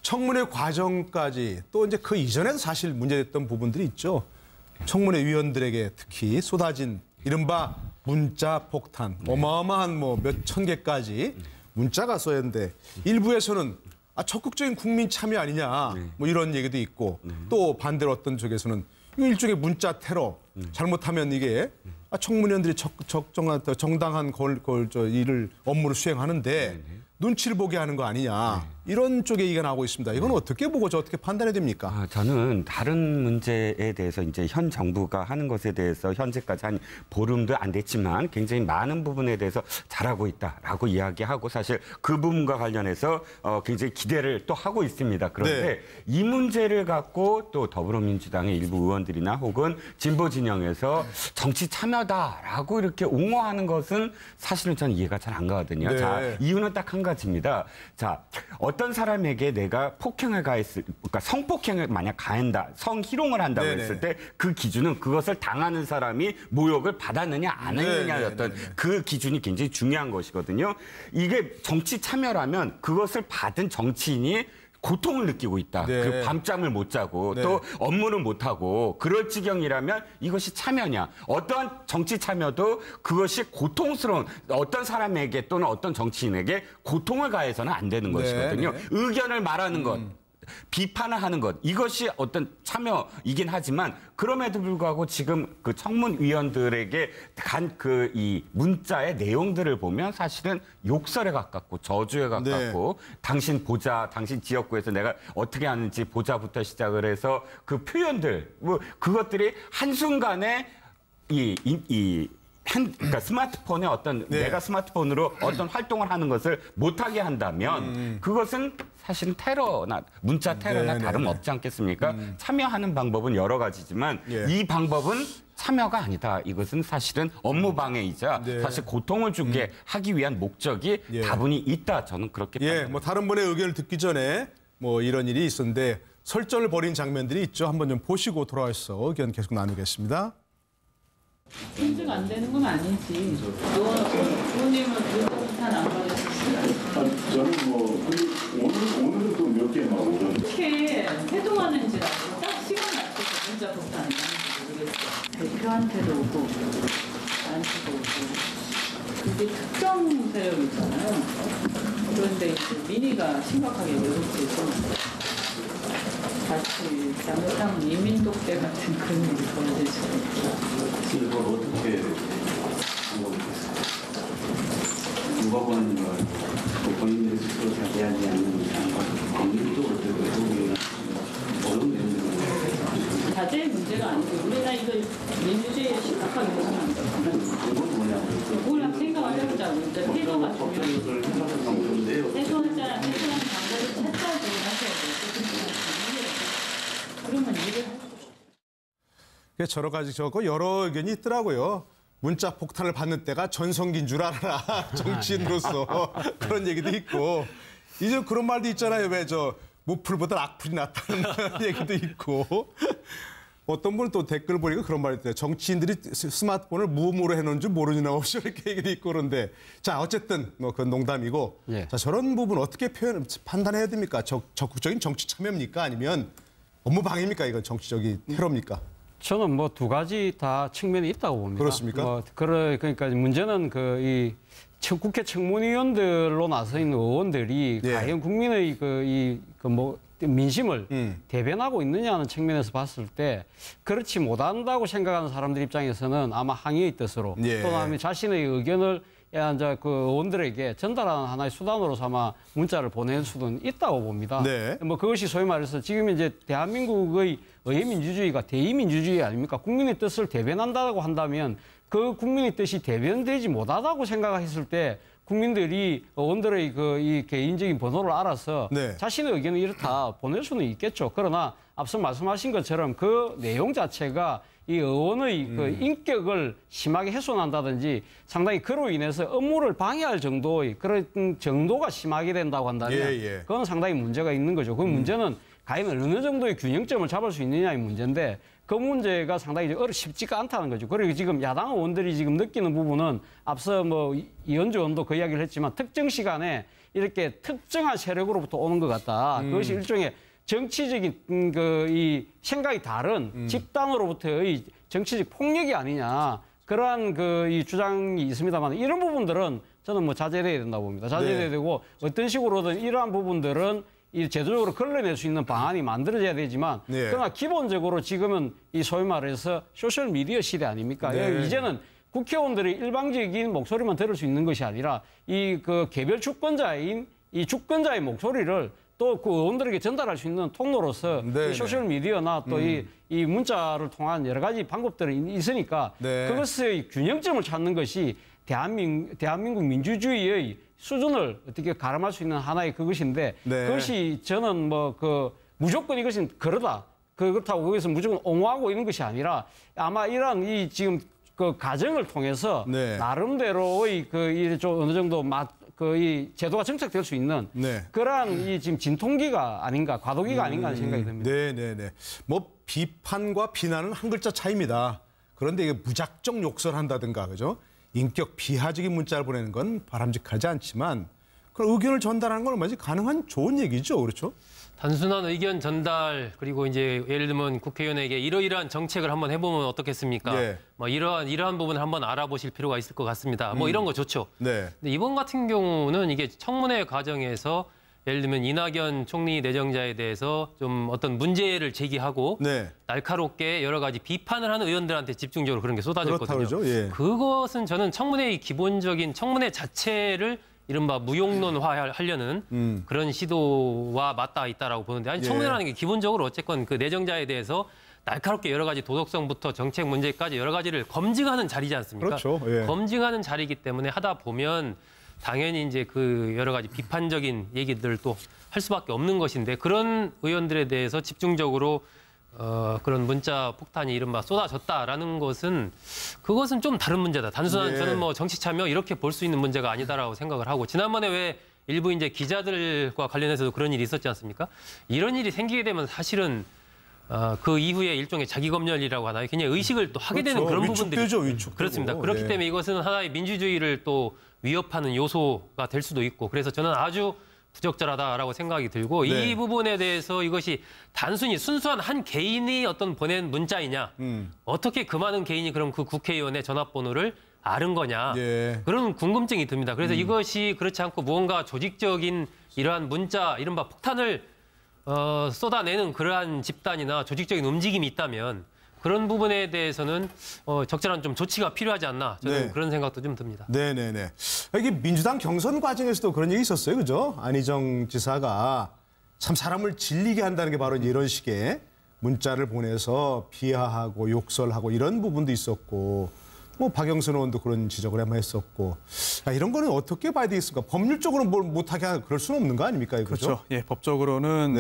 청문회 과정까지 또 이제 그 이전에도 사실 문제됐던 부분들이 있죠. 청문회 위원들에게 특히 쏟아진 이른바 문자 폭탄, 어마어마한 뭐 몇천 개까지 문자가 쏘였는데 일부에서는 적극적인 국민 참여 아니냐 뭐 이런 얘기도 있고 또 반대로 어떤 쪽에서는 이거 일종의 문자 테러, 잘못하면 이게 청문위원들이 정당한 일을 업무를 수행하는데 눈치를 보게 하는 거 아니냐 이런 쪽에 얘기가 나오고 있습니다. 이건 어떻게 보고 어떻게 판단해야 됩니까? 저는 다른 문제에 대해서 이제 현 정부가 하는 것에 대해서 현재까지 한 보름도 안 됐지만 굉장히 많은 부분에 대해서 잘하고 있다라고 이야기하고 사실 그 부분과 관련해서 굉장히 기대를 또 하고 있습니다. 그런데 네. 이 문제를 갖고 또 더불어민주당의 일부 의원들이나 혹은 진보 진영에서 정치 참여다라고 이렇게 옹호하는 것은 사실은 저는 이해가 잘 안 가거든요. 네. 자, 이유는 딱 한 가지입니다. 자, 어떤 사람에게 내가 폭행을 가했을, 그러니까 성폭행을 만약 가한다, 성희롱을 한다고 네네. 했을 때 그 기준은 그것을 당하는 사람이 모욕을 받았느냐 안 했느냐였던 그 기준이 굉장히 중요한 것이거든요. 이게 정치 참여라면 그것을 받은 정치인이 고통을 느끼고 있다. 네. 그 밤잠을 못 자고 네. 또 업무를 못 하고 그럴 지경이라면 이것이 참여냐? 어떠한 정치 참여도 그것이 고통스러운 어떤 사람에게 또는 어떤 정치인에게 고통을 가해서는 안 되는 것이거든요. 네. 의견을 말하는 것. 비판을 하는 것 이것이 어떤 참여이긴 하지만 그럼에도 불구하고 지금 그 청문위원들에게 간 그 이 문자의 내용들을 보면 사실은 욕설에 가깝고 저주에 가깝고 당신 보자, 당신 지역구에서 내가 어떻게 하는지 보자부터 시작을 해서 그 표현들 뭐 그것들이 한순간에 그러니까 스마트폰에 어떤 내가 스마트폰으로 어떤 활동을 하는 것을 못하게 한다면 그것은 사실은 테러나 문자 테러나 다름없지 않겠습니까? 참여하는 방법은 여러 가지지만 이 방법은 참여가 아니다. 이것은 사실은 업무 방해이자 사실 고통을 주게 하기 위한 목적이 다분히 있다. 저는 그렇게 판단합니다. 뭐 다른 분의 의견을 듣기 전에 뭐 이런 일이 있었는데 설전을 벌인 장면들이 있죠. 한번 좀 보시고 돌아와서 의견 계속 나누겠습니다. 인증 안 되는 건 아니지. 부모님은 그거부터는 안 받으셨어요? 저는 뭐 오늘은 또 몇 개 나오고 어떻게 태동하는지라고 딱 시간 맞춰서 문자 복사는 하는지 모르겠어요. 대표한테도 오고 나한테도 오고 그게 특정 세력이잖아요. 그런데 이제 민의가 심각하게 왜곡돼서 다시 잘못하면 이민독대 같은 그런 일이 벌어질 수가 있죠. 이걸 어떻게 방법이겠어요? 누가 보는 걸 본인들이 스스로 자제하지 않는 이상 법률도 어떻게 어려운 내용들을 자제의 문제가 아니고 우리가 이거 민주주의에 심각하게 보면 안 돼요. 이건 뭐냐고 그냥 생각을 해보자고. 그러니까 태도가 중요해요. 태도하는 방법을 찾자고 하셔야 돼요. 그러면 일을 여러 가지 적고 여러 의견이 있더라고요. 문자 폭탄을 받는 때가 전성기인 줄 알아라. 정치인으로서 그런 얘기도 있고. 이제 그런 말도 있잖아요. 왜 무풀보다 악플이 낫다는 얘기도 있고. 어떤 분은 또 댓글 보니까 그런 말이 있대요. 정치인들이 스마트폰을 무음으로 해놓은 줄 모르니나 없이 이렇게 얘기도 있고 그런데 자 어쨌든 뭐 그건 농담이고 자 저런 부분 어떻게 판단해야 됩니까? 적극적인 정치 참여입니까? 아니면 업무 방해입니까? 이건 정치적인 테러입니까? 저는 뭐 두 가지 다 측면이 있다고 봅니다. 그렇습니까? 그러니까 문제는 국회 청문위원들로 나서 있는 의원들이 과연 국민의 민심을 대변하고 있느냐는 측면에서 봤을 때 그렇지 못한다고 생각하는 사람들 입장에서는 아마 항의의 뜻으로 또는 자신의 의견을 이제 그 의원들에게 전달하는 하나의 수단으로 삼아 문자를 보낼 수도 있다고 봅니다. 뭐 그것이 소위 말해서 지금 이제 대한민국의 의회민주주의가 대의민주주의 아닙니까? 국민의 뜻을 대변한다고 한다면 그 국민의 뜻이 대변되지 못하다고 생각했을 때 국민들이 의원들의 이 개인적인 번호를 알아서 자신의 의견을 이렇다 보낼 수는 있겠죠. 그러나 앞서 말씀하신 것처럼 그 내용 자체가 이 의원의 그 인격을 심하게 훼손한다든지 상당히 그로 인해서 업무를 방해할 정도의 그런 정도가 심하게 된다고 한다면 그건 상당히 문제가 있는 거죠. 그 문제는 과연 어느 정도의 균형점을 잡을 수 있느냐의 문제인데 그 문제가 상당히 쉽지가 않다는 거죠. 그리고 지금 야당 의원들이 지금 느끼는 부분은 앞서 뭐 이현주 의원도 그 이야기를 했지만 특정 시간에 이렇게 특정한 세력으로부터 오는 것 같다. 그것이 일종의 정치적인 이 생각이 다른 집단으로부터의 정치적 폭력이 아니냐. 그러한 이 주장이 있습니다만 이런 부분들은 저는 뭐 자제돼야 된다고 봅니다. 자제돼야 되고 어떤 식으로든 이러한 부분들은 이 제도적으로 걸러낼 수 있는 방안이 만들어져야 되지만 그러나 기본적으로 지금은 이 소위 말해서 소셜 미디어 시대 아닙니까? 이제는 국회의원들이 일방적인 목소리만 들을 수 있는 것이 아니라 이 개별 주권자인 이 주권자의 목소리를 또 그 의원들에게 전달할 수 있는 통로로서 이 소셜 미디어나 또 이 문자를 통한 여러 가지 방법들이 있으니까 그것의 균형점을 찾는 것이 대한민국 민주주의의 수준을 어떻게 가름할 수 있는 하나의 그것인데 그것이 저는 무조건 이것은 그렇다고 거기서 무조건 옹호하고 있는 것이 아니라 아마 이러한 이 지금 그 과정을 통해서 나름대로의 좀 어느 정도 이 제도가 정착될 수 있는 그러한 이 지금 진통기가 아닌가, 과도기가 아닌가 하는 생각이 듭니다. 뭐 비판과 비난은 한 글자 차이입니다. 그런데 이게 무작정 욕설한다든가, 그죠? 인격 비하적인 문자를 보내는 건 바람직하지 않지만 그런 의견을 전달하는 건 얼마든지 가능한 좋은 얘기죠, 그렇죠? 단순한 의견 전달 그리고 이제 예를 들면 국회의원에게 이러이러한 정책을 한번 해보면 어떻겠습니까? 뭐 이러한 부분을 한번 알아보실 필요가 있을 것 같습니다. 뭐 이런 거 좋죠. 근데 이번 같은 경우는 이게 청문회 과정에서 예를 들면 이낙연 총리 내정자에 대해서 좀 어떤 문제를 제기하고 날카롭게 여러 가지 비판을 하는 의원들한테 집중적으로 그런 게 쏟아졌거든요. 그것은 저는 청문회의 기본적인 청문회 자체를 이른바 무용론화하려는 그런 시도와 맞닿아 있다라고 보는데 아니 청문회라는 게 기본적으로 어쨌건 그 내정자에 대해서 날카롭게 여러 가지 도덕성부터 정책 문제까지 여러 가지를 검증하는 자리지 않습니까? 검증하는 자리이기 때문에 하다 보면 당연히 이제 그 여러 가지 비판적인 얘기들도 할 수밖에 없는 것인데 그런 의원들에 대해서 집중적으로 그런 문자 폭탄이 이른바 쏟아졌다라는 것은 그것은 좀 다른 문제다. 단순한 저는 뭐 정치 참여 이렇게 볼 수 있는 문제가 아니다라고 생각을 하고 지난번에 왜 일부 이제 기자들과 관련해서도 그런 일이 있었지 않습니까? 이런 일이 생기게 되면 사실은 그 이후에 일종의 자기검열이라고 하나요? 굉장히 의식을 또 하게 되는 그런 부분들이 그렇습니다. 그렇기 때문에 이것은 하나의 민주주의를 또 위협하는 요소가 될 수도 있고 그래서 저는 아주 부적절하다라고 생각이 들고 이 부분에 대해서 이것이 단순히 순수한 한 개인이 어떤 보낸 문자이냐 어떻게 그 많은 개인이 그럼 그 국회의원의 전화번호를 아는 거냐 그런 궁금증이 듭니다. 그래서 이것이 그렇지 않고 무언가 조직적인 이러한 문자 이른바 폭탄을 쏟아내는 그러한 집단이나 조직적인 움직임이 있다면 그런 부분에 대해서는 적절한 좀 조치가 필요하지 않나 저는 그런 생각도 좀 듭니다. 이게 민주당 경선 과정에서도 그런 얘기 있었어요, 그죠? 안희정 지사가 참 사람을 질리게 한다는 게 바로 이런 식의 문자를 보내서 비하하고 욕설하고 이런 부분도 있었고, 뭐 박영선 의원도 그런 지적을 한번 했었고, 이런 거는 어떻게 봐야 되겠습니까? 법률적으로 뭘 못하게 하는 그럴 수는 없는 거 아닙니까? 그죠? 그렇죠. 예, 법적으로는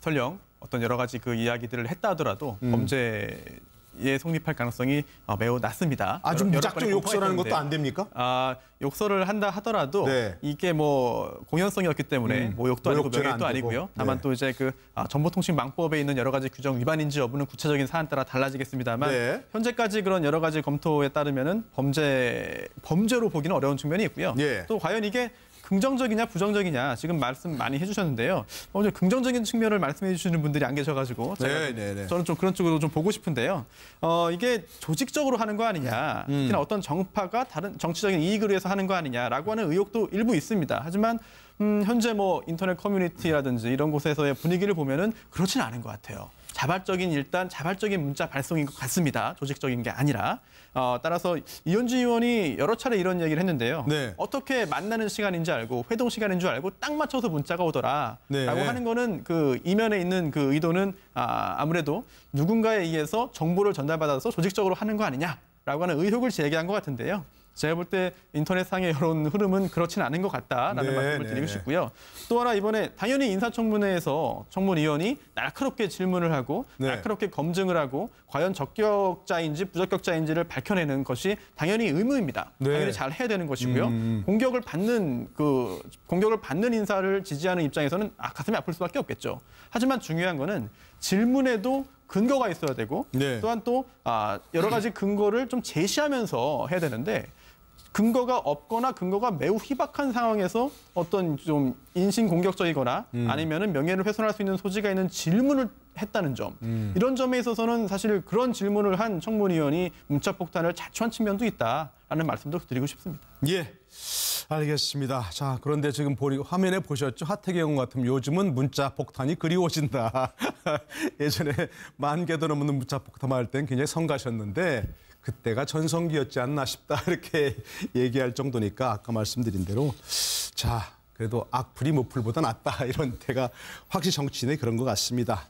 설령 어떤 여러 가지 그 이야기들을 했다 하더라도 범죄에 성립할 가능성이 매우 낮습니다. 아주 무작정 욕설하는 것도 안 됩니까? 욕설을 한다 하더라도 이게 뭐 공연성이었기 때문에 뭐 욕도 아니고 명예도 아니고요. 다만 또 이제 그 정보통신망법에 있는 여러 가지 규정 위반인지 여부는 구체적인 사안 따라 달라지겠습니다만 현재까지 그런 여러 가지 검토에 따르면은 범죄로 보기는 어려운 측면이 있고요. 또 과연 이게 긍정적이냐 부정적이냐 지금 말씀 많이 해주셨는데요. 먼저 긍정적인 측면을 말씀해 주시는 분들이 안 계셔가지고 저는 좀 그런 쪽으로 좀 보고 싶은데요. 이게 조직적으로 하는 거 아니냐, 특히나 어떤 정파가 다른 정치적인 이익을 위해서 하는 거 아니냐라고 하는 의혹도 일부 있습니다. 하지만 현재 뭐 인터넷 커뮤니티라든지 이런 곳에서의 분위기를 보면은 그렇지는 않은 것 같아요. 자발적인 문자 발송인 것 같습니다. 조직적인 게 아니라. 따라서 이현주 의원이 여러 차례 이런 얘기를 했는데요. 어떻게 만나는 시간인지 알고 회동 시간인 줄 알고 딱 맞춰서 문자가 오더라. 라고 하는 거는 그 이면에 있는 그 의도는 아무래도 누군가에 의해서 정보를 전달받아서 조직적으로 하는 거 아니냐라고 하는 의혹을 제기한 것 같은데요. 제가 볼 때 인터넷상의 여론 흐름은 그렇지는 않은 것 같다라는 말씀을 드리고 싶고요. 또 하나 이번에 당연히 인사청문회에서 청문위원이 날카롭게 질문을 하고 날카롭게 검증을 하고 과연 적격자인지 부적격자인지를 밝혀내는 것이 당연히 의무입니다. 당연히 잘 해야 되는 것이고요. 공격을 받는 인사를 지지하는 입장에서는 가슴이 아플 수밖에 없겠죠. 하지만 중요한 거는 질문에도 근거가 있어야 되고 또한 또 여러 가지 근거를 좀 제시하면서 해야 되는데 근거가 없거나 근거가 매우 희박한 상황에서 어떤 좀 인신공격적이거나 아니면은 명예를 훼손할 수 있는 소지가 있는 질문을 했다는 점. 이런 점에 있어서는 사실 그런 질문을 한 청문위원이 문자폭탄을 자초한 측면도 있다라는 말씀도 드리고 싶습니다. 예. 알겠습니다. 자, 그런데 지금 화면에 보셨죠? 하태경 같은 요즘은 문자 폭탄이 그리워진다. 예전에 10,000개도 넘는 문자 폭탄할 땐 굉장히 성가셨는데 그때가 전성기였지 않나 싶다. 이렇게 얘기할 정도니까 아까 말씀드린 대로 자, 그래도 악플이 무플보다 낫다. 이런 때가 확실히 정치인의 그런 것 같습니다.